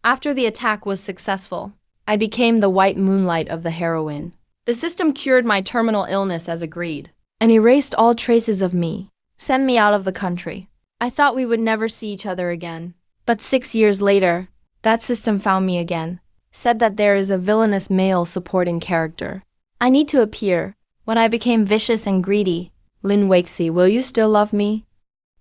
After the attack was successful, I became the white moonlight of the heroine. The system cured my terminal illness as agreed, and erased all traces of me, sent me out of the country. I thought we would never see each other again. But 6 years later, that system found me again, said that there is a villainous male supporting character. I need to appear. When I became vicious and greedy, Lin Waxi, will you still love me?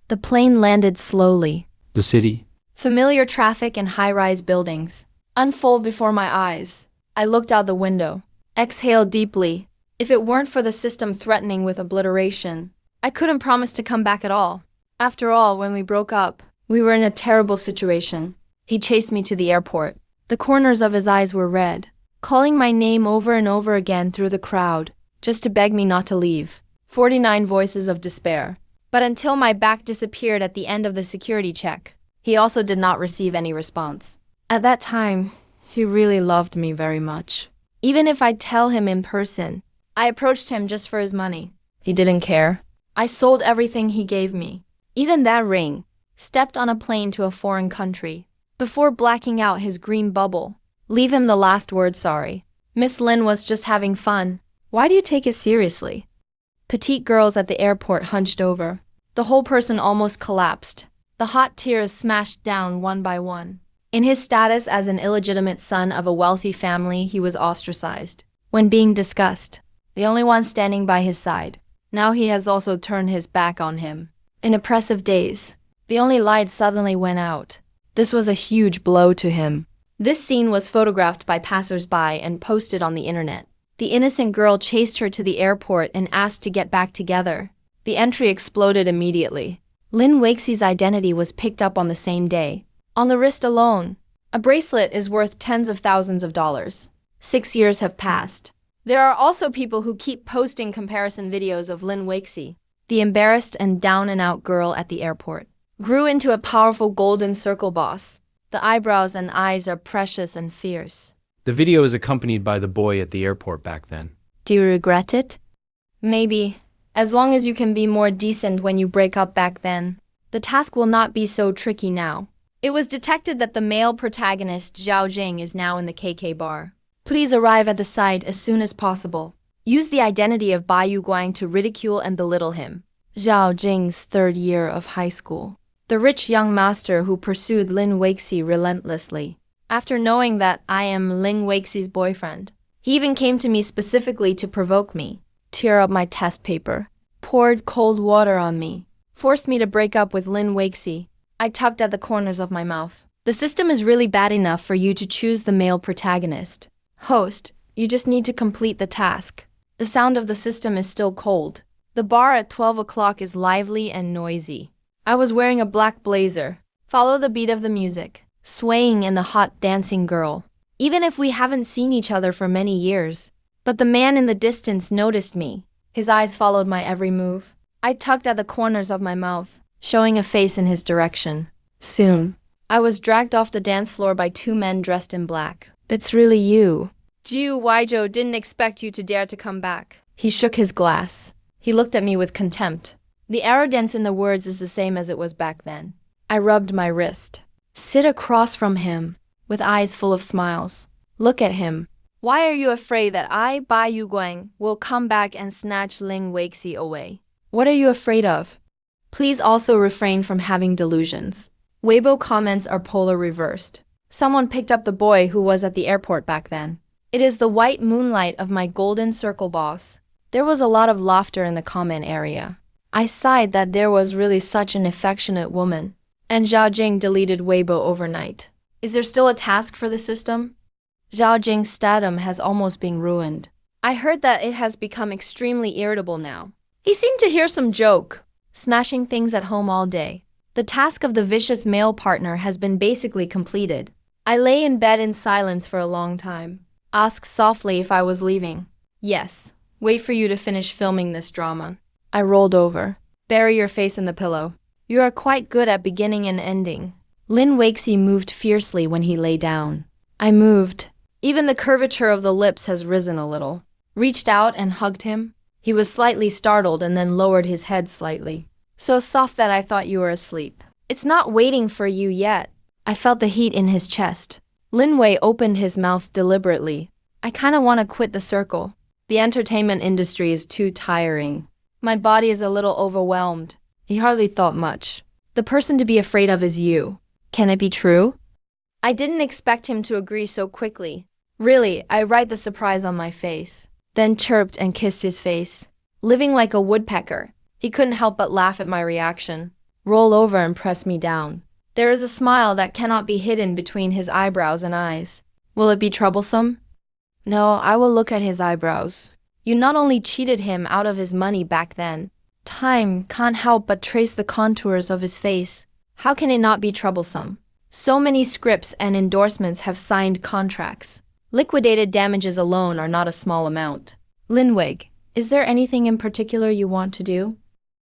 The plane landed slowly. The city. Familiar traffic and high-rise buildings unfold before my eyes. I looked out the window, exhaled deeply. If it weren't for the system threatening with obliteration, I couldn't promise to come back at all. After all, when we broke up, we were in a terrible situation. He chased me to the airport. The corners of his eyes were red, calling my name over and over again through the crowd, just to beg me not to leave. 49 voices of despair. But until my back disappeared at the end of the security check, he also did not receive any response. At that time, he really loved me very much. Even if I'd tell him in person, I approached him just for his money. He didn't care. I sold everything he gave me, even that ring, stepped on a plane to a foreign country, before blacking out his green bubble. Leave him the last word, sorry. Miss Lin was just having fun. Why do you take it seriously? Petite girls at the airport hunched over. The whole person almost collapsed. The hot tears smashed down one by one. In his status as an illegitimate son of a wealthy family, he was ostracized. When being discussed, the only one standing by his side. Now he has also turned his back on him. In oppressive days, the only light suddenly went out. This was a huge blow to him. This scene was photographed by passers-by and posted on the internet. The innocent girl chased her to the airport and asked to get back together. The entry exploded immediately. Lin Waxi's identity was picked up on the same day. On the wrist alone, a bracelet is worth tens of thousands of dollars. 6 years have passed. There are also people who keep posting comparison videos of Lin Waxi, the embarrassed and down-and-out girl at the airport. Grew into a powerful golden circle boss. The eyebrows and eyes are precious and fierce. The video is accompanied by the boy at the airport back then. Do you regret it? Maybe. As long as you can be more decent when you break up back then, the task will not be so tricky now. It was detected that the male protagonist, Zhao Jing, is now in the KK bar. Please arrive at the site as soon as possible. Use the identity of Bai Yuguang to ridicule and belittle him. Zhao Jing's 3rd year of high school. The rich young master who pursued Lin Waxi relentlessly. After knowing that I am Lin Waxi's boyfriend, he even came to me specifically to provoke me, tear up my test paper, poured cold water on me, forced me to break up with Lin Waxi. I tugged at the corners of my mouth. The system is really bad enough for you to choose the male protagonist. Host, you just need to complete the task. The sound of the system is still cold. The bar at 12 o'clock is lively and noisy. I was wearing a black blazer. Follow the beat of the music, swaying in the hot dancing girl. Even if we haven't seen each other for many years. But the man in the distance noticed me. His eyes followed my every move. I tugged at the corners of my mouth, showing a face in his direction. Soon, I was dragged off the dance floor by 2 men dressed in black. It's really you. Jiu Weizhou didn't expect you to dare to come back. He shook his glass. He looked at me with contempt. The arrogance in the words is the same as it was back then. I rubbed my wrist. Sit across from him, with eyes full of smiles. Look at him. Why are you afraid that I, Bai Yuguang, will come back and snatch Lin Waxi away? What are you afraid of? Please also refrain from having delusions. Weibo comments are polar reversed. Someone picked up the boy who was at the airport back then. It is the white moonlight of my golden circle boss. There was a lot of laughter in the comment area. I sighed that there was really such an affectionate woman. And Zhao Jing deleted Weibo overnight. Is there still a task for the system? Zhao Jing's stardom has almost been ruined. I heard that it has become extremely irritable now. He seemed to hear some joke, smashing things at home all day. The task of the vicious male partner has been basically completed. I lay in bed in silence for a long time. Asked softly if I was leaving. Yes. Wait for you to finish filming this drama. I rolled over. Bury your face in the pillow. You are quite good at beginning and ending. Lin Waxi moved fiercely when he lay down. I moved. Even the curvature of the lips has risen a little. Reached out and hugged him. He was slightly startled and then lowered his head slightly. So soft that I thought you were asleep. It's not waiting for you yet. I felt the heat in his chest. Lin Wei opened his mouth deliberately. I kinda wanna quit the circle. The entertainment industry is too tiring. My body is a little overwhelmed. He hardly thought much. The person to be afraid of is you. Can it be true? I didn't expect him to agree so quickly. Really, I write the surprise on my face. Then chirped and kissed his face. Living like a woodpecker. He couldn't help but laugh at my reaction. Roll over and press me down. There is a smile that cannot be hidden between his eyebrows and eyes. Will it be troublesome? No, I will look at his eyebrows. You not only cheated him out of his money back then. Time can't help but trace the contours of his face. How can it not be troublesome? So many scripts and endorsements have signed contracts. Liquidated damages alone are not a small amount. Linwig, is there anything in particular you want to do?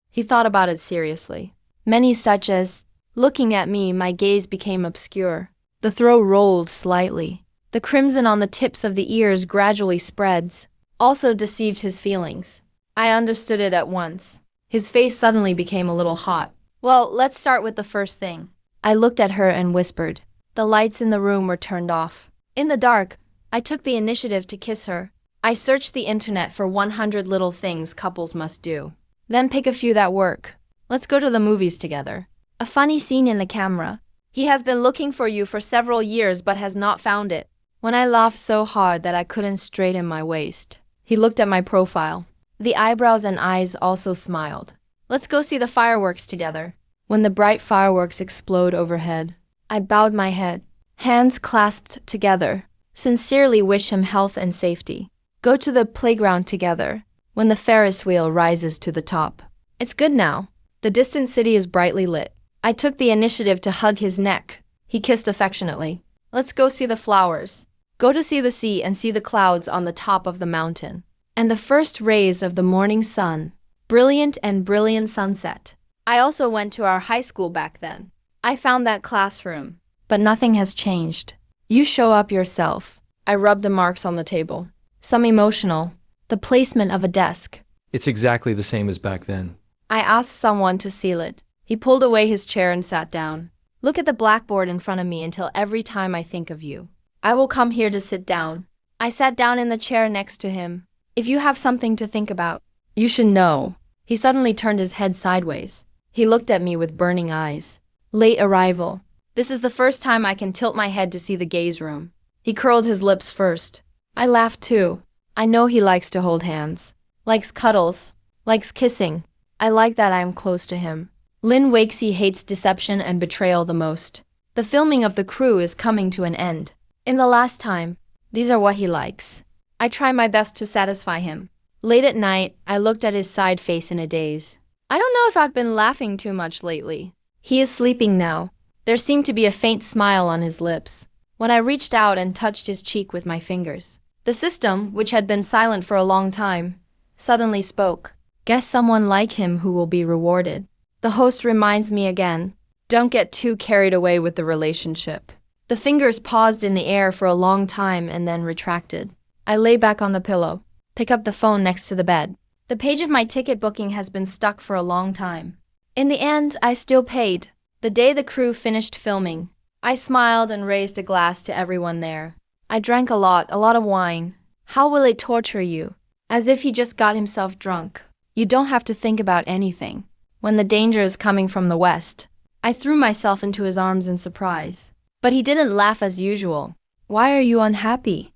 He thought about it seriously. Many such as, looking at me, my gaze became obscure. The throat rolled slightly. The crimson on the tips of the ears gradually spreads, also deceived his feelings. I understood it at once. His face suddenly became a little hot. Well, let's start with the first thing. I looked at her and whispered. The lights in the room were turned off. In the dark, I took the initiative to kiss her. I searched the internet for 100 little things couples must do. Then pick a few that work. Let's go to the movies together. A funny scene in the camera. He has been looking for you for several years but has not found it. When I laughed so hard that I couldn't straighten my waist. He looked at my profile. The eyebrows and eyes also smiled. Let's go see the fireworks together. When the bright fireworks explode overhead, I bowed my head, hands clasped together, sincerely wish him health and safety. Go to the playground together, when the Ferris wheel rises to the top. It's good now. The distant city is brightly lit. I took the initiative to hug his neck. He kissed affectionately. Let's go see the flowers. Go to see the sea and see the clouds on the top of the mountain. And the first rays of the morning sun. Brilliant and brilliant sunset. I also went to our high school back then. I found that classroom. But nothing has changed. You show up yourself. I rubbed the marks on the table. Some emotional. The placement of a desk. It's exactly the same as back then. I asked someone to seal it. He pulled away his chair and sat down. Look at the blackboard in front of me until every time I think of you. I will come here to sit down. I sat down in the chair next to him. If you have something to think about, you should know. He suddenly turned his head sideways. He looked at me with burning eyes. Late arrival. This is the first time I can tilt my head to see the gaze room. He curled his lips first. I laughed too. I know he likes to hold hands. Likes cuddles. Likes kissing. I like that I am close to him. Lin Waxy hates deception and betrayal the most. The filming of The Crew is coming to an end. In the last time, these are what he likes. I try my best to satisfy him. Late at night, I looked at his side face in a daze. I don't know if I've been laughing too much lately. He is sleeping now. There seemed to be a faint smile on his lips. When I reached out and touched his cheek with my fingers, the system, which had been silent for a long time, suddenly spoke. Guess someone like him who will be rewarded. The host reminds me again, don't get too carried away with the relationship. The fingers paused in the air for a long time and then retracted. I lay back on the pillow, pick up the phone next to the bed. The page of my ticket booking has been stuck for a long time. In the end, I still paid. The day the crew finished filming, I smiled and raised a glass to everyone there. I drank a lot of wine. How will it torture you? As if he just got himself drunk. You don't have to think about anything. When the danger is coming from the west, I threw myself into his arms in surprise. But he didn't laugh as usual. Why are you unhappy?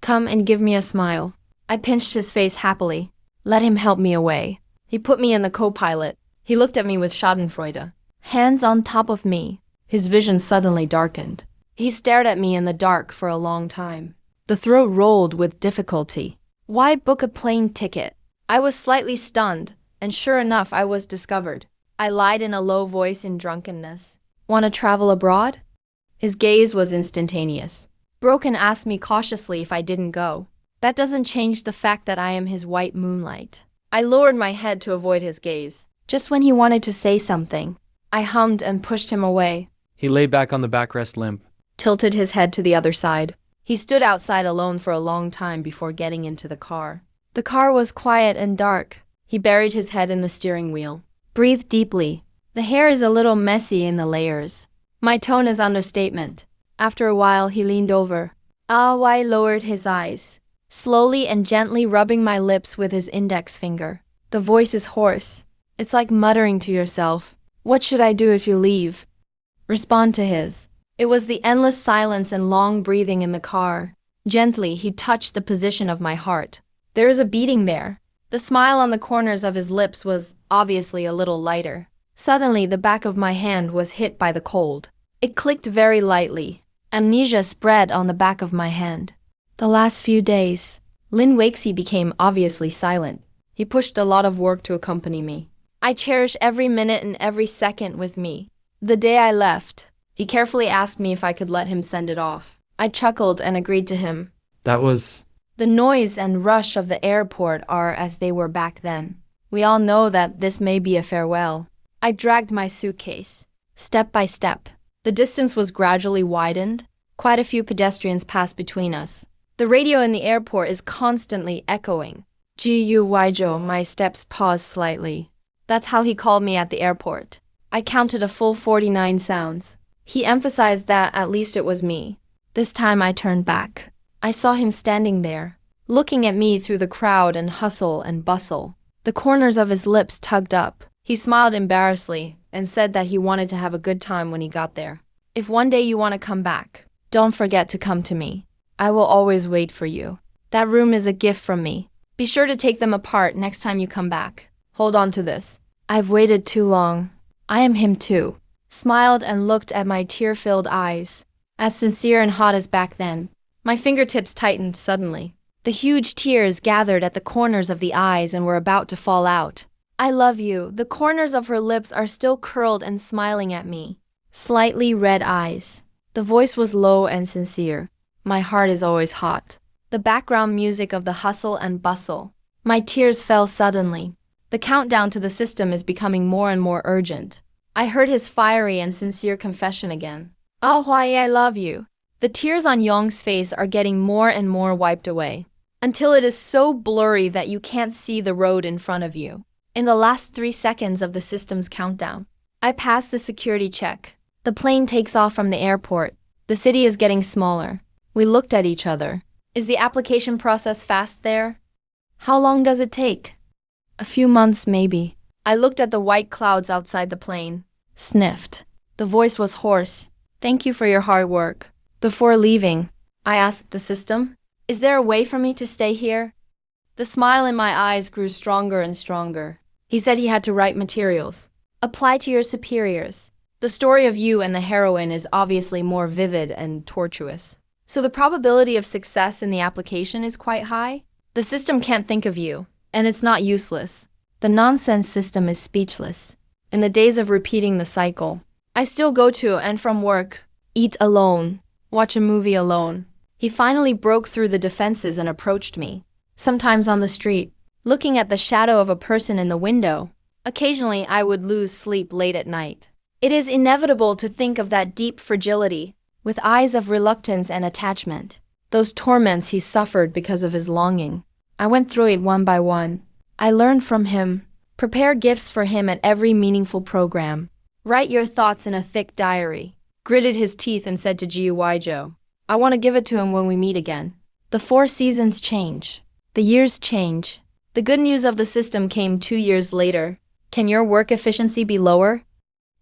Come and give me a smile. I pinched his face happily. Let him help me away. He put me in the co-pilot. He looked at me with schadenfreude. Hands on top of me. His vision suddenly darkened. He stared at me in the dark for a long time. The throat rolled with difficulty. Why book a plane ticket? I was slightly stunned, and sure enough I was discovered. I lied in a low voice in drunkenness. Want to travel abroad? His gaze was instantaneous. Broken asked me cautiously if I didn't go. That doesn't change the fact that I am his white moonlight. I lowered my head to avoid his gaze. Just when he wanted to say something, I hummed and pushed him away. He lay back on the backrest limp. Tilted his head to the other side. He stood outside alone for a long time before getting into the car. The car was quiet and dark. He buried his head in the steering wheel. Breathed deeply. The hair is a little messy in the layers. My tone is understatement. After a while, he leaned over. Ah Wai lowered his eyes, slowly and gently rubbing my lips with his index finger. The voice is hoarse. It's like muttering to yourself. What should I do if you leave? Respond to his. It was the endless silence and long breathing in the car. Gently, he touched the position of my heart. There is a beating there. The smile on the corners of his lips was obviously a little lighter. Suddenly, the back of my hand was hit by the cold. It clicked very lightly. Amnesia spread on the back of my hand. The last few days, Lin Waxi became obviously silent. He pushed a lot of work to accompany me. I cherish every minute and every second with me. The day I left, he carefully asked me if I could let him send it off. I chuckled and agreed to him. That was. The noise and rush of the airport are as they were back then. We all know that this may be a farewell. I dragged my suitcase, step by step. The distance was gradually widened. Quite a few pedestrians passed between us. The radio in the airport is constantly echoing. Gu Waijo, my steps paused slightly. That's how he called me at the airport. I counted a full 49 sounds. He emphasized that at least it was me. This time I turned back. I saw him standing there, looking at me through the crowd and hustle and bustle. The corners of his lips tugged up. He smiled embarrassedly and said that he wanted to have a good time when he got there. If one day you want to come back, don't forget to come to me. I will always wait for you. That room is a gift from me. Be sure to take them apart next time you come back. Hold on to this. I've waited too long. I am him too. Smiled and looked at my tear-filled eyes, as sincere and hot as back then. My fingertips tightened suddenly. The huge tears gathered at the corners of the eyes and were about to fall out. I love you. The corners of her lips are still curled and smiling at me. Slightly red eyes. The voice was low and sincere. My heart is always hot. The background music of the hustle and bustle. My tears fell suddenly. The countdown to the system is becoming more and more urgent. I heard his fiery and sincere confession again. Ah Huai, I love you. The tears on Yong's face are getting more and more wiped away, until it is so blurry that you can't see the road in front of you. In the last 3 seconds of the system's countdown, I pass the security check. The plane takes off from the airport. The city is getting smaller. We looked at each other. Is the application process fast there? How long does it take? A few months, maybe. I looked at the white clouds outside the plane. Sniffed. The voice was hoarse. Thank you for your hard work. Before leaving, I asked the system, is there a way for me to stay here? The smile in my eyes grew stronger and stronger. He said he had to write materials. Apply to your superiors. The story of you and the heroine is obviously more vivid and tortuous. So the probability of success in the application is quite high. The system can't think of you, and it's not useless. The nonsense system is speechless. In the days of repeating the cycle, I still go to and from work, eat alone, watch a movie alone. He finally broke through the defenses and approached me. Sometimes on the street, looking at the shadow of a person in the window. Occasionally I would lose sleep late at night. It is inevitable to think of that deep fragility, with eyes of reluctance and attachment. Those torments he suffered because of his longing. I went through it one by one. I learned from him. Prepare gifts for him at every meaningful program. Write your thoughts in a thick diary. Gritted his teeth and said to Jiu Waijo, I want to give it to him when we meet again. The 4 seasons change. The years change. The good news of the system came 2 years later. Can your work efficiency be lower?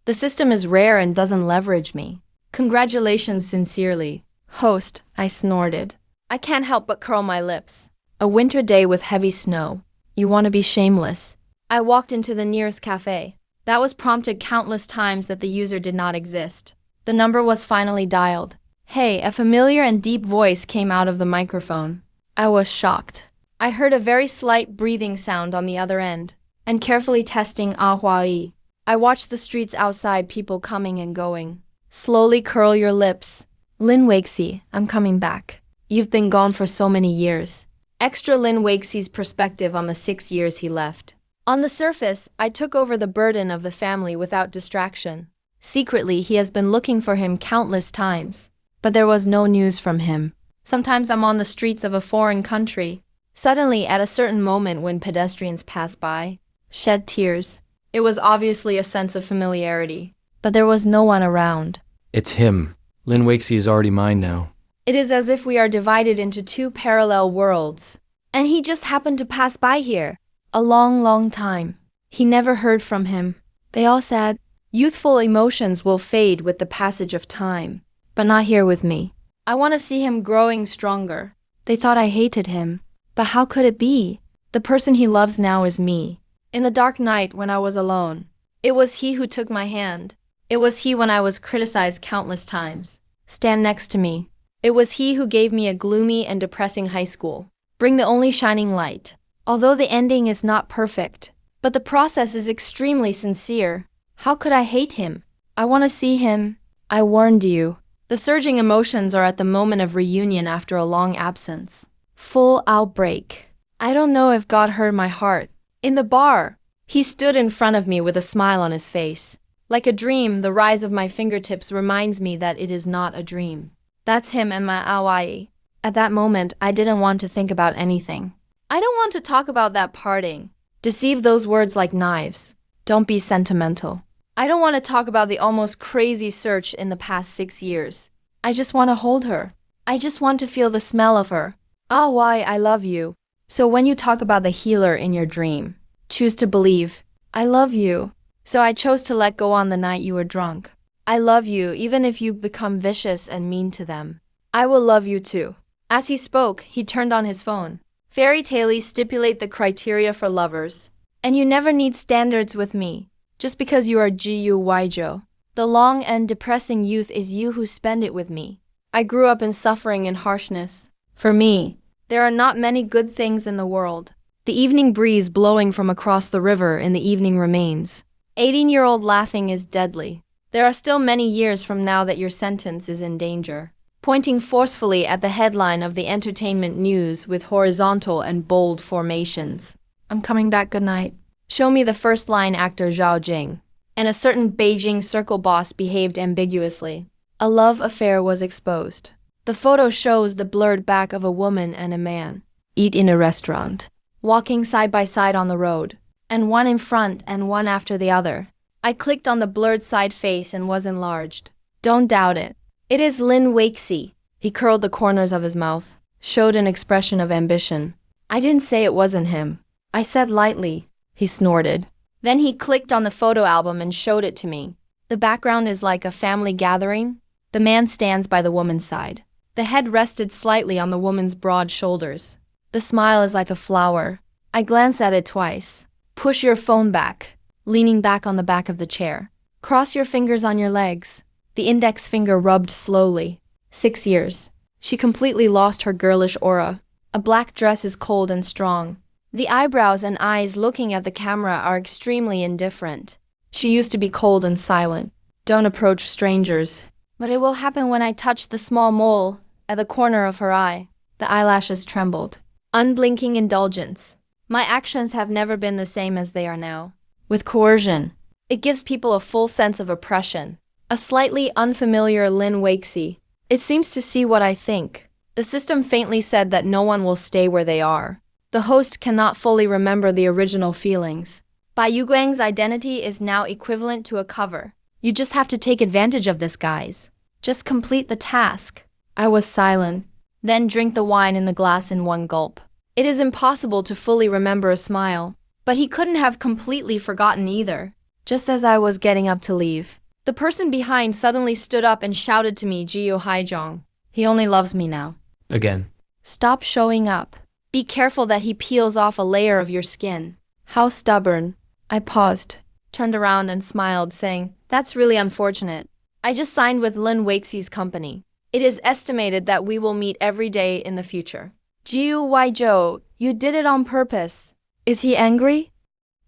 The system is rare and doesn't leverage me. Congratulations sincerely. Host, I snorted. I can't help but curl my lips. A winter day with heavy snow. You want to be shameless. I walked into the nearest cafe. That was prompted countless times that the user did not exist. The number was finally dialed. Hey, a familiar and deep voice came out of the microphone. I was shocked. I heard a very slight breathing sound on the other end, and carefully testing Ah Huai. I watched the streets outside, people coming and going. Slowly curl your lips. Lin Waxi, I'm coming back. You've been gone for so many years. Extra Lin Waxi's perspective on the 6 years he left. On the surface, I took over the burden of the family without distraction. Secretly, he has been looking for him countless times. But there was no news from him. Sometimes I'm on the streets of a foreign country. Suddenly, at a certain moment when pedestrians pass by, shed tears. It was obviously a sense of familiarity. But there was no one around. It's him. Lin Waxy is already mine now. It is as if we are divided into two parallel worlds. And he just happened to pass by here. A long, long time. He never heard from him. They all said, youthful emotions will fade with the passage of time. But not here with me. I want to see him growing stronger. They thought I hated him. But how could it be? The person he loves now is me. In the dark night when I was alone, it was he who took my hand. It was he when I was criticized countless times. Stand next to me. It was he who gave me a gloomy and depressing high school. Bring the only shining light. Although the ending is not perfect, but the process is extremely sincere. How could I hate him? I want to see him. I warned you. The surging emotions are at the moment of reunion after a long absence. Full outbreak. I don't know if God heard my heart. In the bar, he stood in front of me with a smile on his face. Like a dream, the rise of my fingertips reminds me that it is not a dream. That's him and my Hawaii. At that moment, I didn't want to think about anything. I don't want to talk about that parting. Deceive those words like knives. Don't be sentimental. I don't want to talk about the almost crazy search in the past 6 years. I just want to hold her. I just want to feel the smell of her. Why I love you. So when you talk about the healer in your dream, choose to believe, I love you. So I chose to let go on the night you were drunk. I love you even if you become vicious and mean to them. I will love you too. As he spoke, he turned on his phone. Fairy tales stipulate the criteria for lovers. And you never need standards with me, just because you are Jiu Waijo. The long and depressing youth is you who spend it with me. I grew up in suffering and harshness. For me, there are not many good things in the world. The evening breeze blowing from across the river in the evening remains. 18-year-old laughing is deadly. There are still many years from now that your sentence is in danger. Pointing forcefully at the headline of the entertainment news with horizontal and bold formations. I'm coming back, good night. Show me the first line actor Zhao Jing. And a certain Beijing circle boss behaved ambiguously. A love affair was exposed. The photo shows the blurred back of a woman and a man. Eat in a restaurant. Walking side by side on the road. And one in front and one after the other. I clicked on the blurred side face and was enlarged. Don't doubt it. It is Lin Waxy. He curled the corners of his mouth, showed an expression of ambition. I didn't say it wasn't him. I said lightly. He snorted. Then he clicked on the photo album and showed it to me. The background is like a family gathering. The man stands by the woman's side. The head rested slightly on the woman's broad shoulders. The smile is like a flower. I glanced at it twice. Push your phone back, leaning back on the back of the chair. Cross your fingers on your legs. The index finger rubbed slowly. 6 years. She completely lost her girlish aura. A black dress is cold and strong. The eyebrows and eyes looking at the camera are extremely indifferent. She used to be cold and silent. Don't approach strangers. But it will happen when I touch the small mole at the corner of her eye. The eyelashes trembled. Unblinking indulgence. My actions have never been the same as they are now. With coercion, it gives people a full sense of oppression. A slightly unfamiliar Lin Waxy. It seems to see what I think. The system faintly said that no one will stay where they are. The host cannot fully remember the original feelings. Bai Yuguang's identity is now equivalent to a cover. You just have to take advantage of this, guys. Just complete the task. I was silent. Then drink the wine in the glass in one gulp. It is impossible to fully remember a smile. But he couldn't have completely forgotten either. Just as I was getting up to leave, the person behind suddenly stood up and shouted to me, Jiu Haijong. He only loves me now. Again. Stop showing up. Be careful that he peels off a layer of your skin. How stubborn. I paused, turned around and smiled, saying, that's really unfortunate. I just signed with Lin Waxy's company. It is estimated that we will meet every day in the future. Jiu Waijo, you did it on purpose. Is he angry?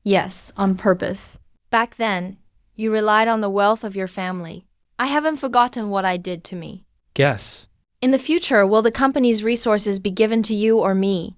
Yes, on purpose. Back then, you relied on the wealth of your family. I haven't forgotten what I did to me. Guess. In the future, will the company's resources be given to you or me?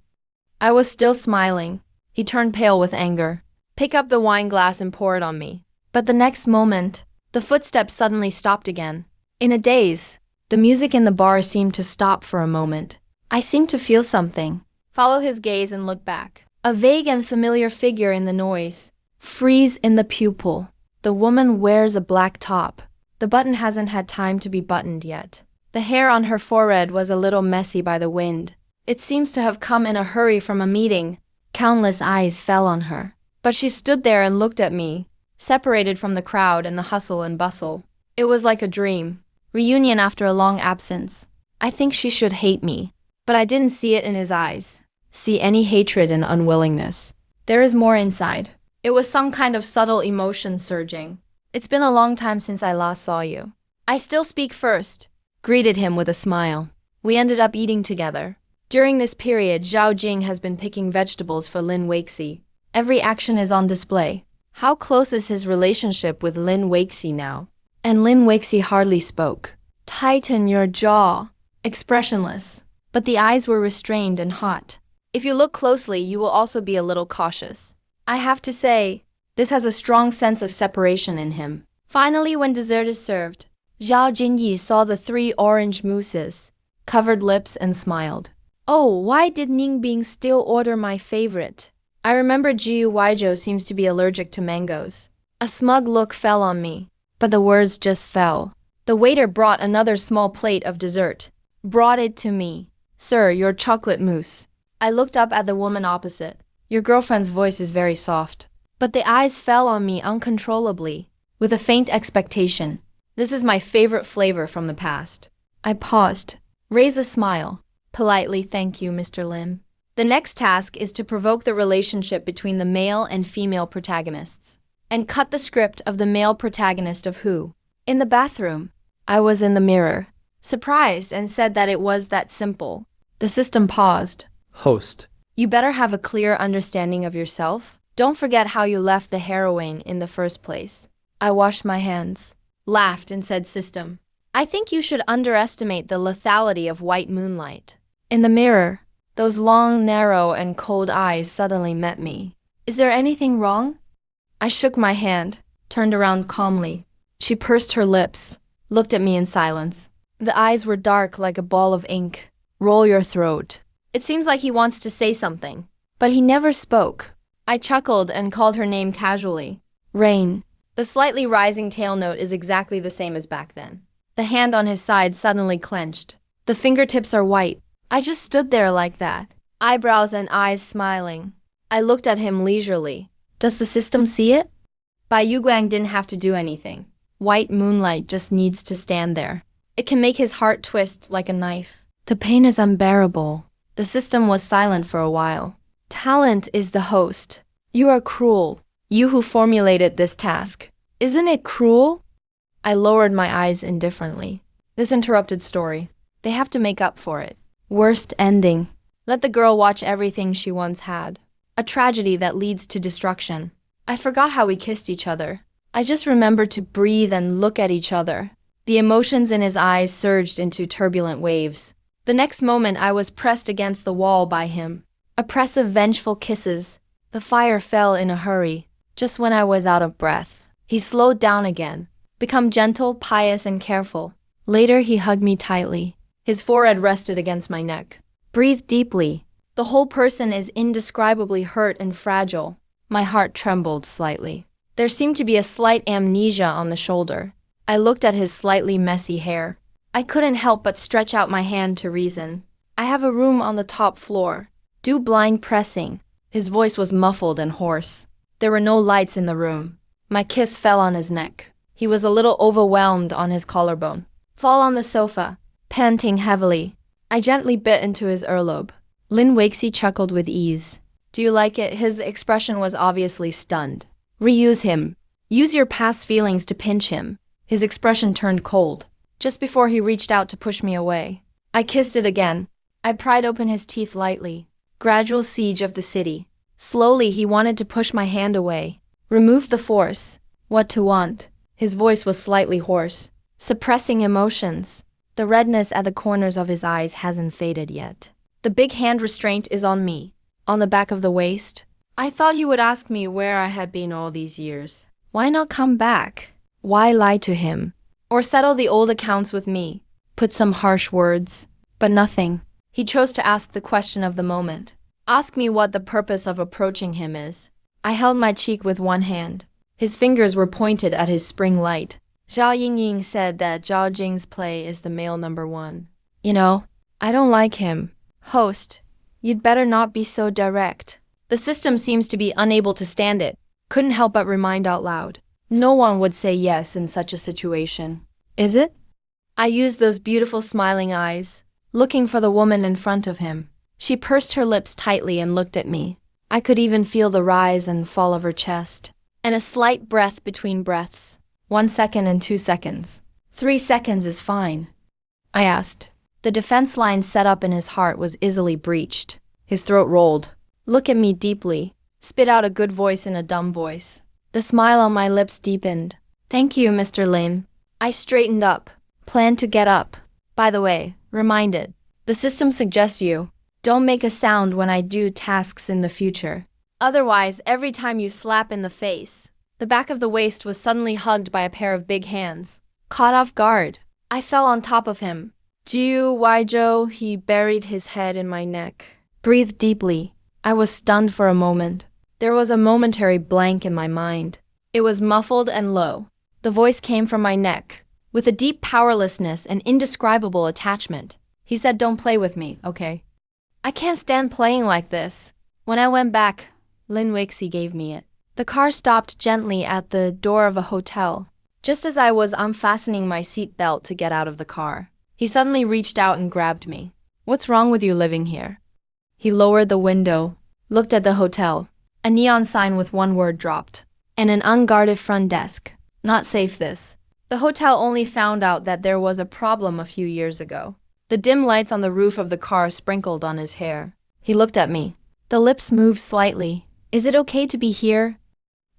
I was still smiling. He turned pale with anger. Pick up the wine glass and pour it on me. But the next moment, the footsteps suddenly stopped again. In a daze, the music in the bar seemed to stop for a moment. I seemed to feel something. Follow his gaze and look back. A vague and familiar figure in the noise. Freeze in the pupil. The woman wears a black top. The button hasn't had time to be buttoned yet. The hair on her forehead was a little messy by the wind. It seems to have come in a hurry from a meeting. Countless eyes fell on her. But she stood there and looked at me, separated from the crowd and the hustle and bustle. It was like a dream. Reunion after a long absence. I think she should hate me. But I didn't see it in his eyes. See any hatred and unwillingness. There is more inside. It was some kind of subtle emotion surging. It's been a long time since I last saw you. I still speak first. Greeted him with a smile. We ended up eating together. During this period, Zhao Jing has been picking vegetables for Lin Waxi. Every action is on display. How close is his relationship with Lin Waxi now? And Lin Waxi hardly spoke. Tighten your jaw. Expressionless. But the eyes were restrained and hot. If you look closely, you will also be a little cautious. I have to say, this has a strong sense of separation in him. Finally, when dessert is served, Zhao Jinyi saw the 3 orange mousses, covered lips and smiled. Oh, why did Ningbing still order my favorite? I remember Jiu Weizhou seems to be allergic to mangoes. A smug look fell on me, but the words just fell. The waiter brought another small plate of dessert. Brought it to me. Sir, your chocolate mousse. I looked up at the woman opposite. Your girlfriend's voice is very soft. But the eyes fell on me uncontrollably, with a faint expectation. This is my favorite flavor from the past. I paused. Raise a smile. Politely, thank you, Mr. Lim. The next task is to provoke the relationship between the male and female protagonists. And cut the script of the male protagonist of Who. In the bathroom. I was in the mirror. Surprised and said that it was that simple. The system paused. Host. You better have a clear understanding of yourself. Don't forget how you left the heroine in the first place. I washed my hands, laughed and said system. I think you should underestimate the lethality of white moonlight. In the mirror, those long, narrow and cold eyes suddenly met me. Is there anything wrong? I shook my hand, turned around calmly. She pursed her lips, looked at me in silence. The eyes were dark like a ball of ink. Roll your throat. It seems like he wants to say something, but he never spoke. I chuckled and called her name casually. Rain. The slightly rising tail note is exactly the same as back then. The hand on his side suddenly clenched. The fingertips are white. I just stood there like that, eyebrows and eyes smiling. I looked at him leisurely. Does the system see it? Bai Yuguang didn't have to do anything. White moonlight just needs to stand there. It can make his heart twist like a knife. The pain is unbearable. The system was silent for a while. Talent is the host. You are cruel. You who formulated this task. Isn't it cruel? I lowered my eyes indifferently. This interrupted story. They have to make up for it. Worst ending. Let the girl watch everything she once had. A tragedy that leads to destruction. I forgot how we kissed each other. I just remembered to breathe and look at each other. The emotions in his eyes surged into turbulent waves. The next moment I was pressed against the wall by him. Oppressive, vengeful kisses. The fire fell in a hurry, just when I was out of breath. He slowed down again, become gentle, pious, and careful. Later he hugged me tightly. His forehead rested against my neck. Breathe deeply. The whole person is indescribably hurt and fragile. My heart trembled slightly. There seemed to be a slight amnesia on the shoulder. I looked at his slightly messy hair. I couldn't help but stretch out my hand to reason. I have a room on the top floor. Do blind pressing. His voice was muffled and hoarse. There were no lights in the room. My kiss fell on his neck. He was a little overwhelmed on his collarbone. Fall on the sofa, panting heavily. I gently bit into his earlobe. Lin Waxi chuckled with ease. Do you like it? His expression was obviously stunned. Reuse him. Use your past feelings to pinch him. His expression turned cold, just before he reached out to push me away. I kissed it again. I pried open his teeth lightly. Gradual siege of the city. Slowly he wanted to push my hand away. Remove the force. What to want? His voice was slightly hoarse. Suppressing emotions. The redness at the corners of his eyes hasn't faded yet. The big hand restraint is on me. On the back of the waist. I thought he would ask me where I had been all these years. Why not come back? Why lie to him? Or settle the old accounts with me? Put some harsh words. But nothing. He chose to ask the question of the moment. Ask me what the purpose of approaching him is. I held my cheek with one hand. His fingers were pointed at his spring light. Zhao Yingying said that Zhao Jing's play is the male number one. You know, I don't like him. Host, you'd better not be so direct. The system seems to be unable to stand it. Couldn't help but remind out loud. No one would say yes in such a situation. Is it? I used those beautiful smiling eyes, looking for the woman in front of him. She pursed her lips tightly and looked at me. I could even feel the rise and fall of her chest, and a slight breath between breaths. 1 second and 2 seconds. 3 seconds is fine. I asked. The defense line set up in his heart was easily breached. His throat rolled. Look at me deeply. Spit out a good voice in a dumb voice. The smile on my lips deepened. Thank you, Mr. Lin. I straightened up. Planned to get up. By the way, reminded. The system suggests you don't make a sound when I do tasks in the future. Otherwise, every time you slap in the face, the back of the waist was suddenly hugged by a pair of big hands. Caught off guard, I fell on top of him. Jiu Weizhou, he buried his head in my neck. Breathed deeply. I was stunned for a moment. There was a momentary blank in my mind. It was muffled and low. The voice came from my neck, with a deep powerlessness and indescribable attachment. He said, don't play with me, okay? I can't stand playing like this. When I went back, Lin Weixi gave me it. The car stopped gently at the door of a hotel. Just as I was unfastening my seatbelt to get out of the car, he suddenly reached out and grabbed me. What's wrong with you living here? He lowered the window, looked at the hotel. A neon sign with one word dropped, and an unguarded front desk. Not safe this. The hotel only found out that there was a problem a few years ago. The dim lights on the roof of the car sprinkled on his hair. He looked at me. The lips moved slightly. Is it okay to be here?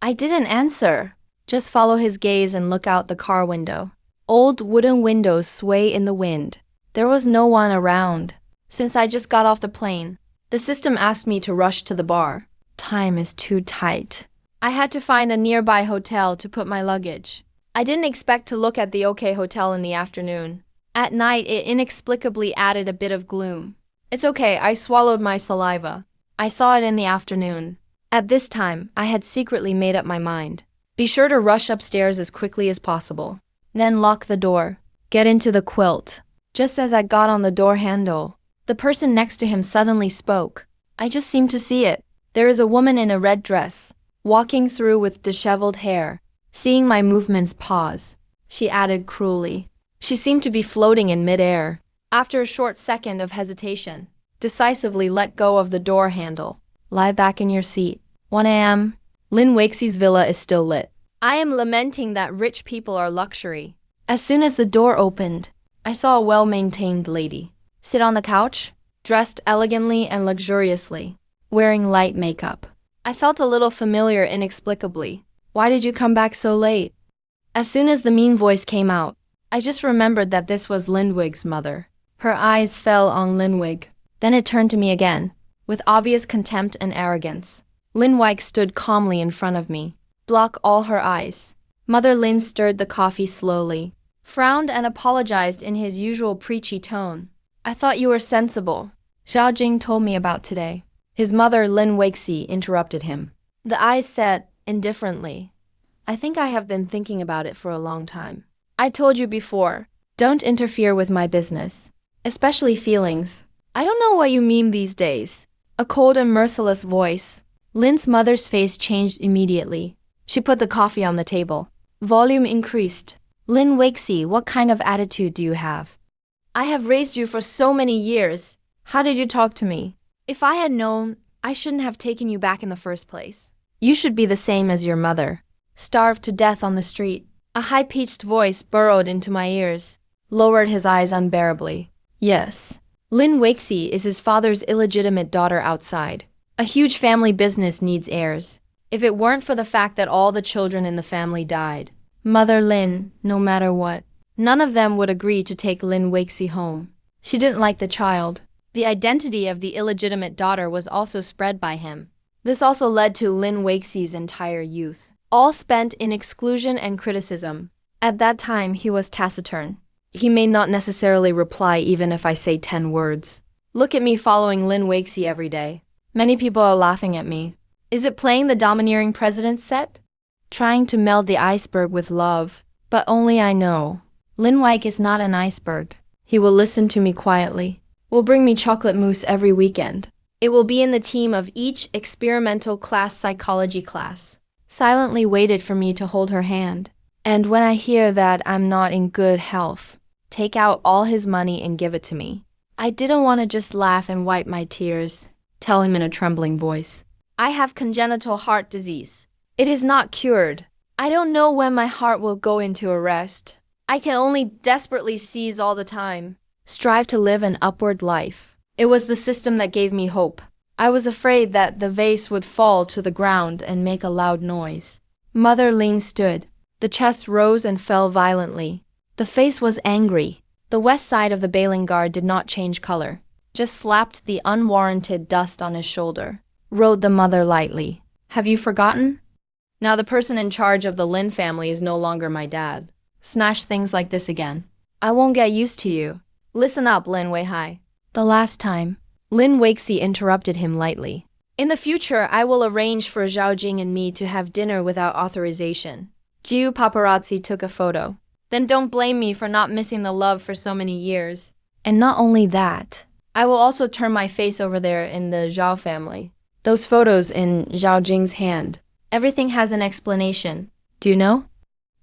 I didn't answer. Just follow his gaze and look out the car window. Old wooden windows sway in the wind. There was no one around. Since I just got off the plane, the system asked me to rush to the bar. Time is too tight. I had to find a nearby hotel to put my luggage. I didn't expect to look at the OK Hotel in the afternoon. At night, it inexplicably added a bit of gloom. It's okay, I swallowed my saliva. I saw it in the afternoon. At this time, I had secretly made up my mind. Be sure to rush upstairs as quickly as possible. Then lock the door. Get into the quilt. Just as I got on the door handle, the person next to him suddenly spoke. I just seemed to see it. There is a woman in a red dress, walking through with disheveled hair. Seeing my movements pause, she added cruelly. She seemed to be floating in midair. After a short second of hesitation, decisively let go of the door handle. Lie back in your seat. 1 a.m. Lin Weixi's villa is still lit. I am lamenting that rich people are luxury. As soon as the door opened, I saw a well-maintained lady sit on the couch, dressed elegantly and luxuriously, wearing light makeup. I felt a little familiar inexplicably. Why did you come back so late? As soon as the mean voice came out, I just remembered that this was Linwig's mother. Her eyes fell on Linwig. Then it turned to me again, with obvious contempt and arrogance. Linwig stood calmly in front of me. Block all her eyes. Mother Lin stirred the coffee slowly, frowned and apologized in his usual preachy tone. I thought you were sensible. Zhao Jing told me about today. His mother Lin Weixi interrupted him. The eyes said, indifferently, I think I have been thinking about it for a long time. I told you before, don't interfere with my business, especially feelings. I don't know what you mean these days. A cold and merciless voice. Lin's mother's face changed immediately. She put the coffee on the table. Volume increased. Lin Weixi, what kind of attitude do you have? I have raised you for so many years. How did you talk to me? If I had known, I shouldn't have taken you back in the first place. You should be the same as your mother. Starved to death on the street. A high-pitched voice burrowed into my ears, lowered his eyes unbearably. Yes, Lin Weixi is his father's illegitimate daughter outside. A huge family business needs heirs. If it weren't for the fact that all the children in the family died, Mother Lin, no matter what, none of them would agree to take Lin Weixi home. She didn't like the child. The identity of the illegitimate daughter was also spread by him. This also led to Lin Weixi's entire youth, all spent in exclusion and criticism. At that time, he was taciturn. He may not necessarily reply even if I say 10 words. Look at me following Lin Weixi every day. Many people are laughing at me. Is it playing the domineering president set? Trying to meld the iceberg with love. But only I know. Lin Wike is not an iceberg. He will listen to me quietly. Will bring me chocolate mousse every weekend. It will be in the team of each experimental class psychology class. Silently waited for me to hold her hand. And when I hear that I'm not in good health, take out all his money and give it to me. I didn't want to just laugh and wipe my tears. Tell him in a trembling voice. I have congenital heart disease. It is not cured. I don't know when my heart will go into arrest. I can only desperately seize all the time. Strive to live an upward life. It was the system that gave me hope. I was afraid that the vase would fall to the ground and make a loud noise. Mother Ling stood. The chest rose and fell violently. The face was angry. The west side of the bailing guard did not change color, just slapped the unwarranted dust on his shoulder. Rode the mother lightly. Have you forgotten? Now the person in charge of the Lin family is no longer my dad. Smash things like this again. I won't get used to you. Listen up, Lin Weihai. The last time. Lin Waxi interrupted him lightly. In the future, I will arrange for Zhao Jing and me to have dinner without authorization. Jiu paparazzi took a photo. Then don't blame me for not missing the love for so many years. And not only that, I will also turn my face over there in the Zhao family. Those photos in Zhao Jing's hand. Everything has an explanation. Do you know?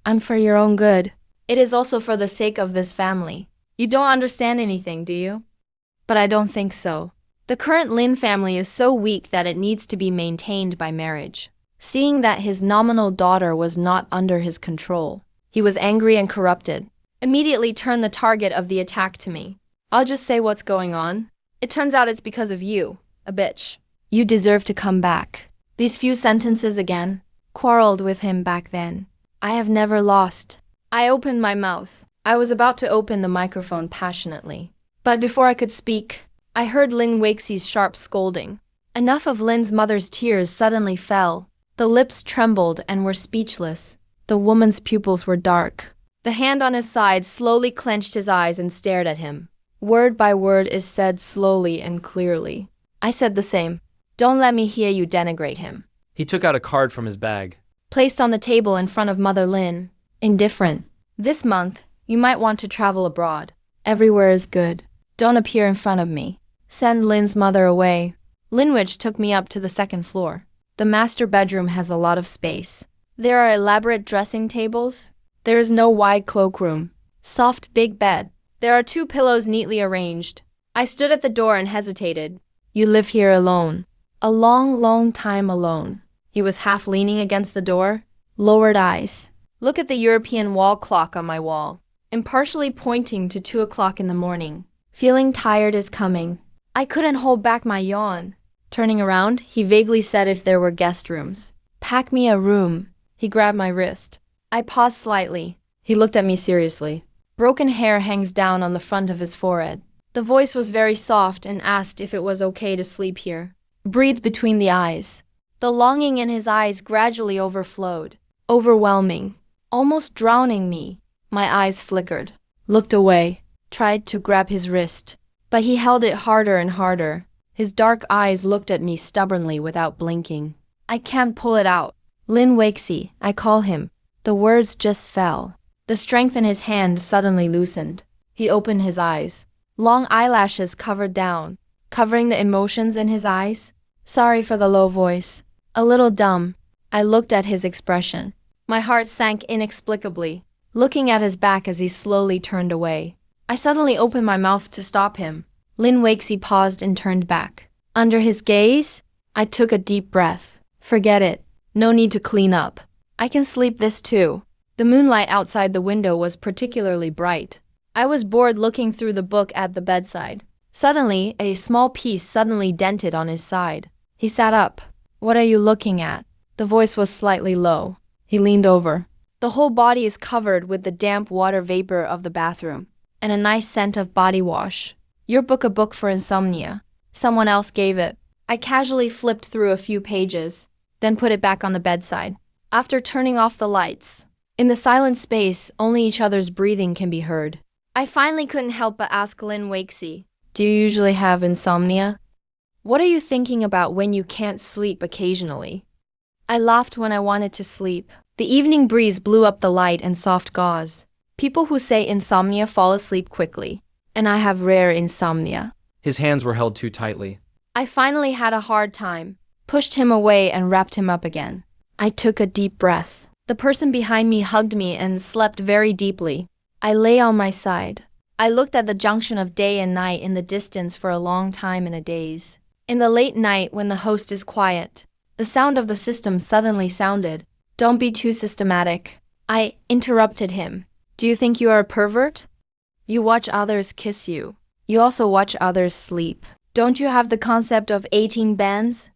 I'm for your own good. It is also for the sake of this family. You don't understand anything, do you? But I don't think so. The current Lin family is so weak that it needs to be maintained by marriage. Seeing that his nominal daughter was not under his control, he was angry and corrupted. Immediately turned the target of the attack to me. I'll just say what's going on. It turns out it's because of you, a bitch. You deserve to come back. These few sentences again. Quarreled with him back then. I have never lost. I opened my mouth. I was about to open the microphone passionately. But before I could speak, I heard Lin Waxi's sharp scolding. Enough of Lin's mother's tears suddenly fell. The lips trembled and were speechless. The woman's pupils were dark. The hand on his side slowly clenched his eyes and stared at him. Word by word is said slowly and clearly. I said the same. Don't let me hear you denigrate him. He took out a card from his bag. Placed on the table in front of Mother Lin. Indifferent. This month, you might want to travel abroad. Everywhere is good. Don't appear in front of me. Send Lin's mother away. Linwich took me up to the second floor. The master bedroom has a lot of space. There are elaborate dressing tables. There is no wide cloakroom. Soft big bed. There are 2 pillows neatly arranged. I stood at the door and hesitated. You live here alone. A long, long time alone. He was half leaning against the door. Lowered eyes. Look at the European wall clock on my wall. Impartially pointing to 2 o'clock in the morning. Feeling tired is coming. I couldn't hold back my yawn. Turning around, he vaguely said if there were guest rooms. Pack me a room. He grabbed my wrist. I paused slightly. He looked at me seriously. Broken hair hangs down on the front of his forehead. The voice was very soft and asked if it was okay to sleep here. Breathed between the eyes. The longing in his eyes gradually overflowed. Overwhelming. Almost drowning me. My eyes flickered. Looked away. Tried to grab his wrist. But he held it harder and harder. His dark eyes looked at me stubbornly without blinking. I can't pull it out. Lin Waxi, I call him. The words just fell. The strength in his hand suddenly loosened. He opened his eyes. Long eyelashes covered down, covering the emotions in his eyes. Sorry for the low voice. A little dumb. I looked at his expression. My heart sank inexplicably, looking at his back as he slowly turned away. I suddenly opened my mouth to stop him. Lin Waxi paused and turned back. Under his gaze, I took a deep breath. Forget it. No need to clean up. I can sleep this too. The moonlight outside the window was particularly bright. I was bored looking through the book at the bedside. Suddenly, a small piece suddenly dented on his side. He sat up. What are you looking at? The voice was slightly low. He leaned over. The whole body is covered with the damp water vapor of the bathroom, and a nice scent of body wash. Your book a book for insomnia. Someone else gave it. I casually flipped through a few pages, then put it back on the bedside. After turning off the lights, in the silent space, only each other's breathing can be heard. I finally couldn't help but ask Lin Waxi, do you usually have insomnia? What are you thinking about when you can't sleep occasionally? I laughed when I wanted to sleep. The evening breeze blew up the light and soft gauze. People who say insomnia fall asleep quickly, and I have rare insomnia. His hands were held too tightly. I finally had a hard time, pushed him away and wrapped him up again. I took a deep breath. The person behind me hugged me and slept very deeply. I lay on my side. I looked at the junction of day and night in the distance for a long time in a daze. In the late night when the host is quiet, the sound of the system suddenly sounded. Don't be too systematic. I interrupted him. Do you think you are a pervert? You watch others kiss you. You also watch others sleep. Don't you have the concept of 18 bands?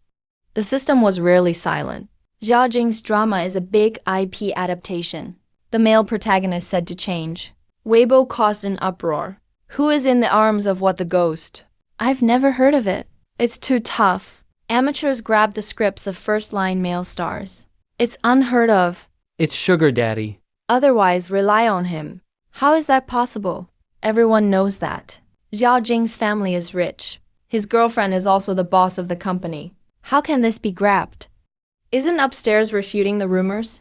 The system was rarely silent. Zhao Jing's drama is a big IP adaptation, the male protagonist said to Change. Weibo caused an uproar. Who is in the arms of what the ghost? I've never heard of it. It's too tough. Amateurs grab the scripts of first-line male stars. It's unheard of. It's Sugar Daddy. Otherwise, rely on him. How is that possible? Everyone knows that. Zhao Jing's family is rich. His girlfriend is also the boss of the company. How can this be grabbed? Isn't upstairs refuting the rumors?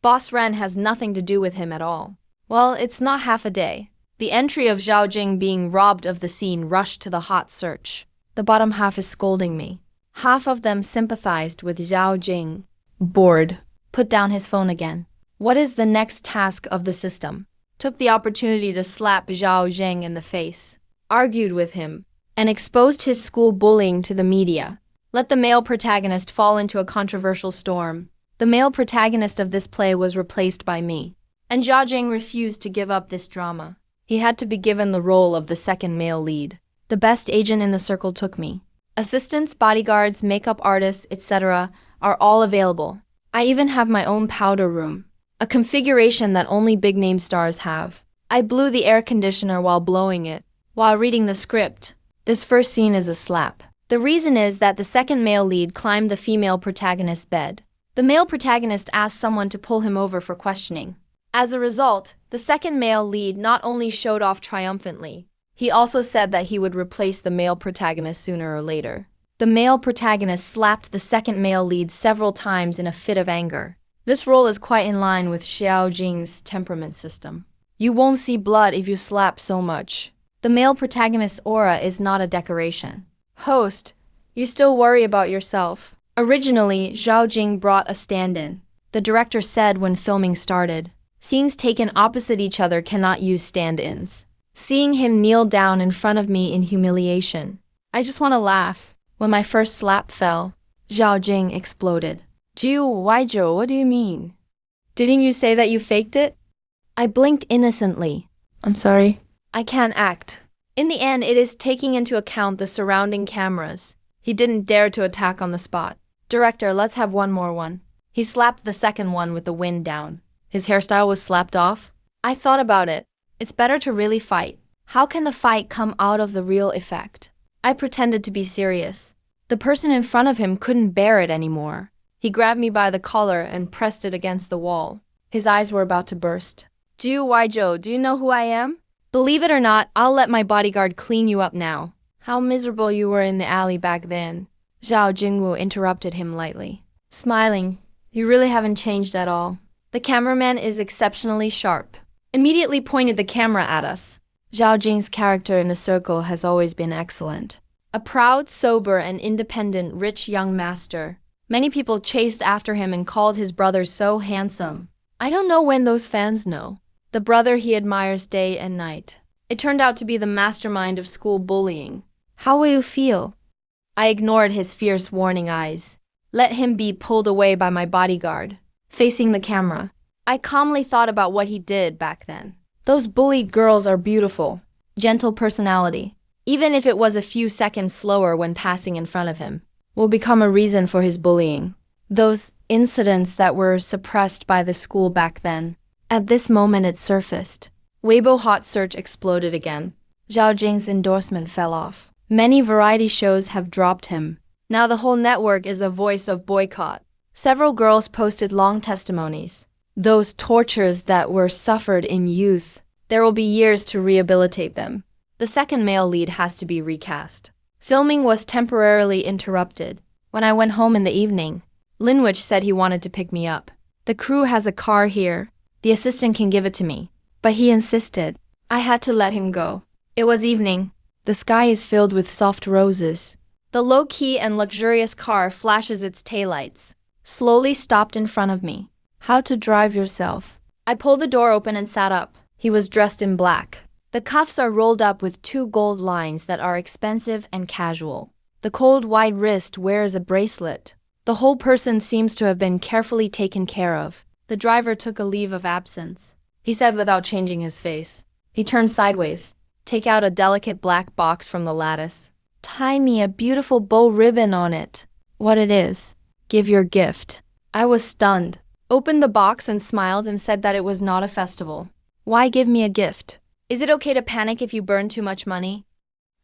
Boss Ren has nothing to do with him at all. Well, it's not half a day. The entry of Zhao Jing being robbed of the scene rushed to the hot search. The bottom half is scolding me. Half of them sympathized with Zhao Jing. Bored. Put down his phone again. What is the next task of the system? Took the opportunity to slap Zhao Jing in the face. Argued with him. And exposed his school bullying to the media. Let the male protagonist fall into a controversial storm. The male protagonist of this play was replaced by me. And Zhao Jing refused to give up this drama. He had to be given the role of the second male lead. The best agent in the circle took me. Assistants, bodyguards, makeup artists, etc. are all available. I even have my own powder room. A configuration that only big-name stars have. I blew the air conditioner while blowing it. While reading the script, this first scene is a slap. The reason is that the second male lead climbed the female protagonist's bed. The male protagonist asked someone to pull him over for questioning. As a result, the second male lead not only showed off triumphantly, he also said that he would replace the male protagonist sooner or later. The male protagonist slapped the second male lead several times in a fit of anger. This role is quite in line with Xiao Jing's temperament system. You won't see blood if you slap so much. The male protagonist's aura is not a decoration. Host, you still worry about yourself. Originally, Zhao Jing brought a stand-in. The director said when filming started, scenes taken opposite each other cannot use stand-ins. Seeing him kneel down in front of me in humiliation, I just want to laugh. When my first slap fell, Zhao Jing exploded. Jiu Waijiu, what do you mean? Didn't you say that you faked it? I blinked innocently. I'm sorry. I can't act. In the end, it is taking into account the surrounding cameras. He didn't dare to attack on the spot. Director, let's have one more one. He slapped the second one with the wind down. His hairstyle was slapped off. I thought about it. It's better to really fight. How can the fight come out of the real effect? I pretended to be serious. The person in front of him couldn't bear it anymore. He grabbed me by the collar and pressed it against the wall. His eyes were about to burst. Jiu Waijiu, do you know who I am? Believe it or not, I'll let my bodyguard clean you up now. How miserable you were in the alley back then. Zhao Jingwu interrupted him lightly. Smiling, you really haven't changed at all. The cameraman is exceptionally sharp. Immediately pointed the camera at us. Zhao Jing's character in the circle has always been excellent. A proud, sober, and independent rich young master. Many people chased after him and called his brother so handsome. I don't know when those fans know. The brother he admires day and night. It turned out to be the mastermind of school bullying. How will you feel? I ignored his fierce warning eyes. Let him be pulled away by my bodyguard. Facing the camera, I calmly thought about what he did back then. Those bullied girls are beautiful. Gentle personality. Even if it was a few seconds slower when passing in front of him, will become a reason for his bullying. Those incidents that were suppressed by the school back then. At this moment it surfaced. Weibo hot search exploded again. Zhao Jing's endorsement fell off. Many variety shows have dropped him. Now the whole network is a voice of boycott. Several girls posted long testimonies. Those tortures that were suffered in youth, there will be years to rehabilitate them. The second male lead has to be recast. Filming was temporarily interrupted. When I went home in the evening, Linwich said he wanted to pick me up. The crew has a car here. The assistant can give it to me. But he insisted. I had to let him go. It was evening. The sky is filled with soft roses. The low-key and luxurious car flashes its taillights. Slowly stopped in front of me. How to drive yourself? I pulled the door open and sat up. He was dressed in black. The cuffs are rolled up with 2 gold lines that are expensive and casual. The cold white wrist wears a bracelet. The whole person seems to have been carefully taken care of. The driver took a leave of absence. He said without changing his face. He turned sideways. Take out a delicate black box from the lattice. Tie me a beautiful bow ribbon on it. What it is? Give your gift. I was stunned. Opened the box and smiled and said that it was not a festival. Why give me a gift? Is it okay to panic if you burn too much money?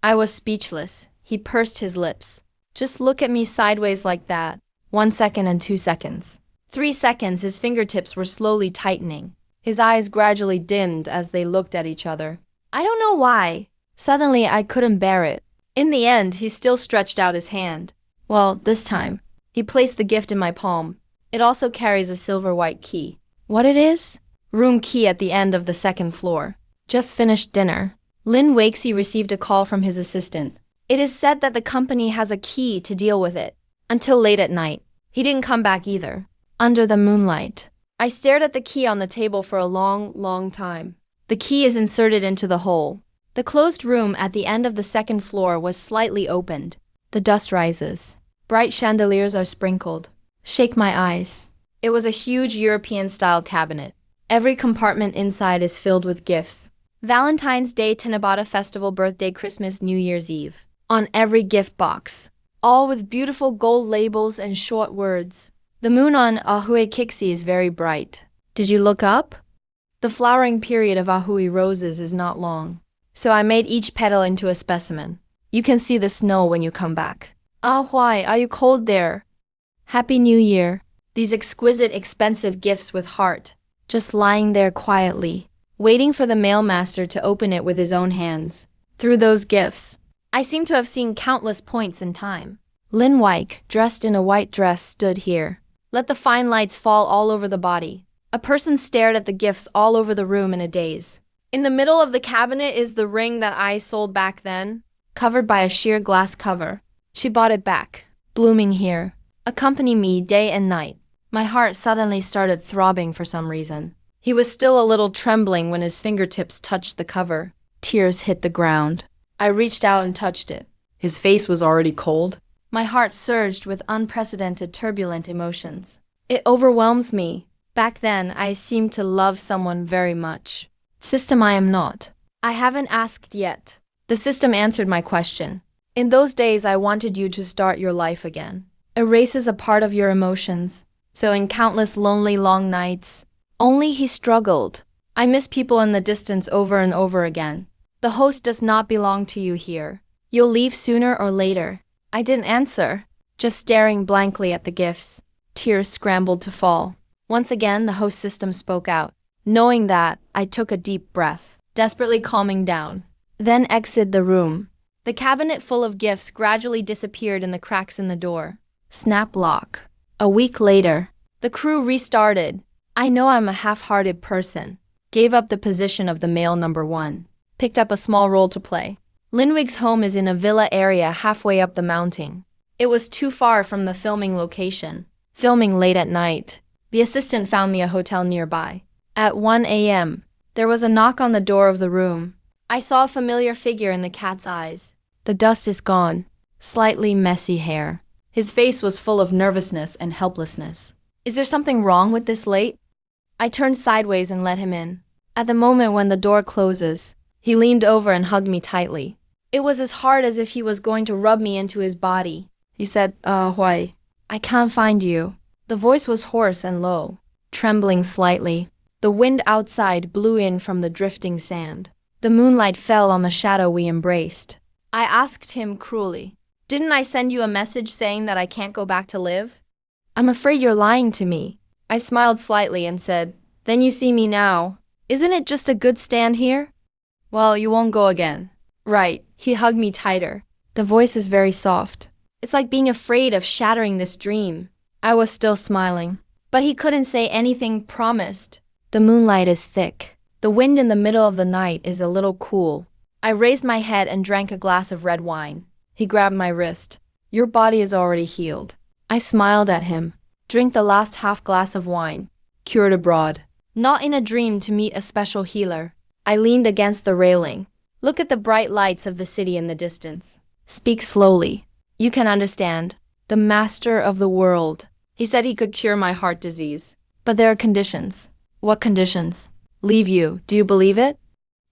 I was speechless. He pursed his lips. Just look at me sideways like that. 1 second and 2 seconds. 3 seconds, his fingertips were slowly tightening. His eyes gradually dimmed as they looked at each other. I don't know why. Suddenly, I couldn't bear it. In the end, he still stretched out his hand. Well, this time, he placed the gift in my palm. It also carries a silver white key. What it is? Room key at the end of the 2nd floor. Just finished dinner. Lin Waxi received a call from his assistant. It is said that the company has a key to deal with it. Until late at night. He didn't come back either. Under the moonlight. I stared at the key on the table for a long time. The key is inserted into the hole. The closed room at the end of the 2nd floor was slightly opened. The dust rises. Bright chandeliers are sprinkled. Shake my eyes. It was a huge European-style cabinet. Every compartment inside is filled with gifts. Valentine's Day, Tanabata Festival, birthday, Christmas, New Year's Eve. On every gift box. All with beautiful gold labels and short words. The moon on Ahui Kixi is very bright. Did you look up? The flowering period of Ahui roses is not long. So I made each petal into a specimen. You can see the snow when you come back. Ahui, are you cold there? Happy New Year. These exquisite, expensive gifts with heart. Just lying there quietly, waiting for the mailmaster to open it with his own hands. Through those gifts, I seem to have seen countless points in time. Lin Weik, dressed in a white dress, stood here. Let the fine lights fall all over the body. A person stared at the gifts all over the room in a daze. In the middle of the cabinet is the ring that I sold back then, covered by a sheer glass cover. She bought it back. Blooming here. Accompany me day and night. My heart suddenly started throbbing for some reason. He was still a little trembling when his fingertips touched the cover. Tears hit the ground. I reached out and touched it. His face was already cold. My heart surged with unprecedented turbulent emotions. It overwhelms me. Back then, I seemed to love someone very much. System, I am not. I haven't asked yet. The system answered my question. In those days, I wanted you to start your life again. Erases a part of your emotions. So in countless lonely long nights, only he struggled. I miss people in the distance over and over again. The host does not belong to you here. You'll leave sooner or later. I didn't answer, just staring blankly at the gifts. Tears scrambled to fall. Once again, the host system spoke out. Knowing that, I took a deep breath, desperately calming down. Then exited the room. The cabinet full of gifts gradually disappeared in the cracks in the door. Snap lock. A week later, the crew restarted. I know I'm a half-hearted person. Gave up the position of the male number 1. Picked up a small role to play. Linwig's home is in a villa area halfway up the mountain. It was too far from the filming location. Filming late at night. The assistant found me a hotel nearby. At 1 a.m., there was a knock on the door of the room. I saw a familiar figure in the cat's eyes. The dust is gone. Slightly messy hair. His face was full of nervousness and helplessness. Is there something wrong with this late? I turned sideways and let him in. At the moment when the door closes, he leaned over and hugged me tightly. It was as hard as if he was going to rub me into his body. He said, Why? I can't find you. The voice was hoarse and low, trembling slightly. The wind outside blew in from the drifting sand. The moonlight fell on the shadow we embraced. I asked him cruelly, Didn't I send you a message saying that I can't go back to live? I'm afraid you're lying to me. I smiled slightly and said, Then you see me now. Isn't it just a good stand here? Well, you won't go again. Right. He hugged me tighter. The voice is very soft. It's like being afraid of shattering this dream. I was still smiling. But he couldn't say anything promised. The moonlight is thick. The wind in the middle of the night is a little cool. I raised my head and drank a glass of red wine. He grabbed my wrist. Your body is already healed. I smiled at him. Drink the last half glass of wine. Cured abroad. Not in a dream to meet a special healer. I leaned against the railing. Look at the bright lights of the city in the distance. Speak slowly. You can understand. The master of the world. He said he could cure my heart disease. But there are conditions. What conditions? Leave you. Do you believe it?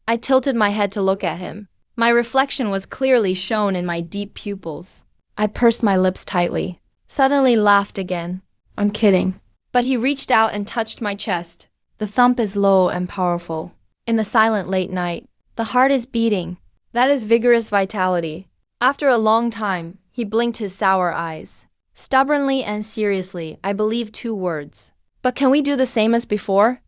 I tilted my head to look at him. My reflection was clearly shown in my deep pupils. I pursed my lips tightly. Suddenly laughed again. I'm kidding. But he reached out and touched my chest. The thump is low and powerful. In the silent late night, the heart is beating. That is vigorous vitality. After a long time, he blinked his sour eyes. Stubbornly and seriously, I believe 2 words. But can we do the same as before?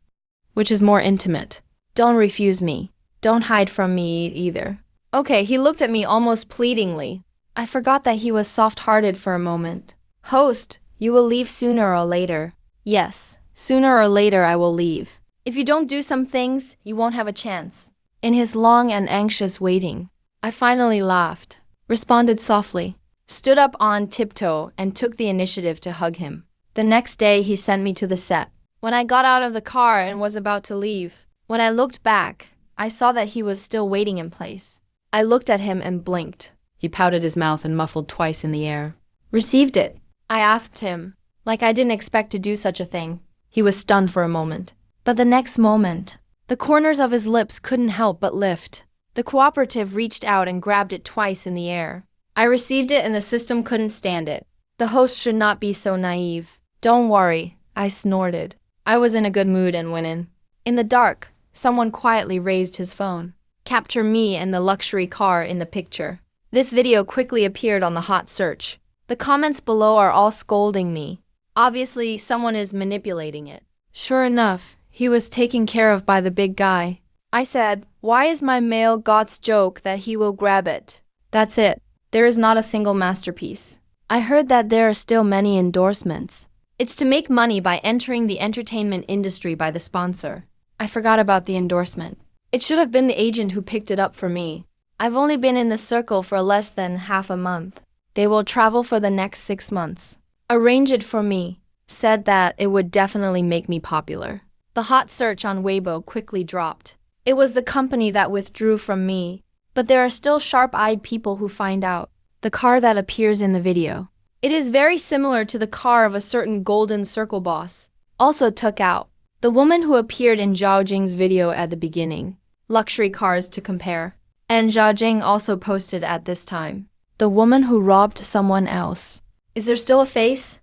Which is more intimate. Don't refuse me. Don't hide from me either. Okay, he looked at me almost pleadingly. I forgot that he was soft-hearted for a moment. Host, you will leave sooner or later. Yes, sooner or later I will leave. If you don't do some things, you won't have a chance. In his long and anxious waiting, I finally laughed, responded softly, stood up on tiptoe and took the initiative to hug him. The next day he sent me to the set. When I got out of the car and was about to leave, when I looked back, I saw that he was still waiting in place. I looked at him and blinked. He pouted his mouth and muffled twice in the air. Received it? I asked him, like I didn't expect to do such a thing. He was stunned for a moment. But the next moment, the corners of his lips couldn't help but lift. The cooperative reached out and grabbed it twice in the air. I received it and the system couldn't stand it. The host should not be so naive. Don't worry, I snorted. I was in a good mood and went in. In the dark, someone quietly raised his phone. Capture me and the luxury car in the picture. This video quickly appeared on the hot search. The comments below are all scolding me. Obviously, someone is manipulating it. Sure enough, he was taken care of by the big guy. I said, why is my male God's joke that he will grab it? That's it. There is not a single masterpiece. I heard that there are still many endorsements. It's to make money by entering the entertainment industry by the sponsor. I forgot about the endorsement. It should have been the agent who picked it up for me. I've only been in the circle for less than half a month. They will travel for the next 6 months. Arrange it for me. Said that it would definitely make me popular. The hot search on Weibo quickly dropped. It was the company that withdrew from me. But there are still sharp-eyed people who find out. The car that appears in the video. It is very similar to the car of a certain Golden Circle boss. Also took out. The woman who appeared in Zhao Jing's video at the beginning. Luxury cars to compare. And Zhao Jing also posted at this time. The woman who robbed someone else. Is there still a face?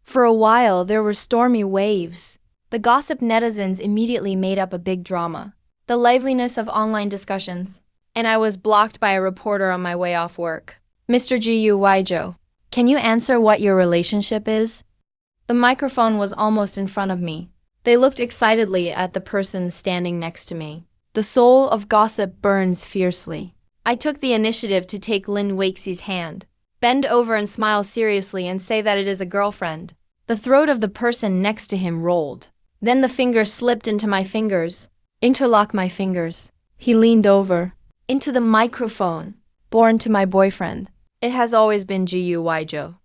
For a while, there were stormy waves. The gossip netizens immediately made up a big drama. The liveliness of online discussions. And I was blocked by a reporter on my way off work. Mr. Gu Waijo, can you answer what your relationship is? The microphone was almost in front of me. They looked excitedly at the person standing next to me. The soul of gossip burns fiercely. I took the initiative to take Lin Waxie's hand, bend over and smile seriously and say that it is a girlfriend. The throat of the person next to him rolled. Then the finger slipped into my fingers. Interlock my fingers. He leaned over. Into the microphone. Born to my boyfriend. It has always been Gu Waijo.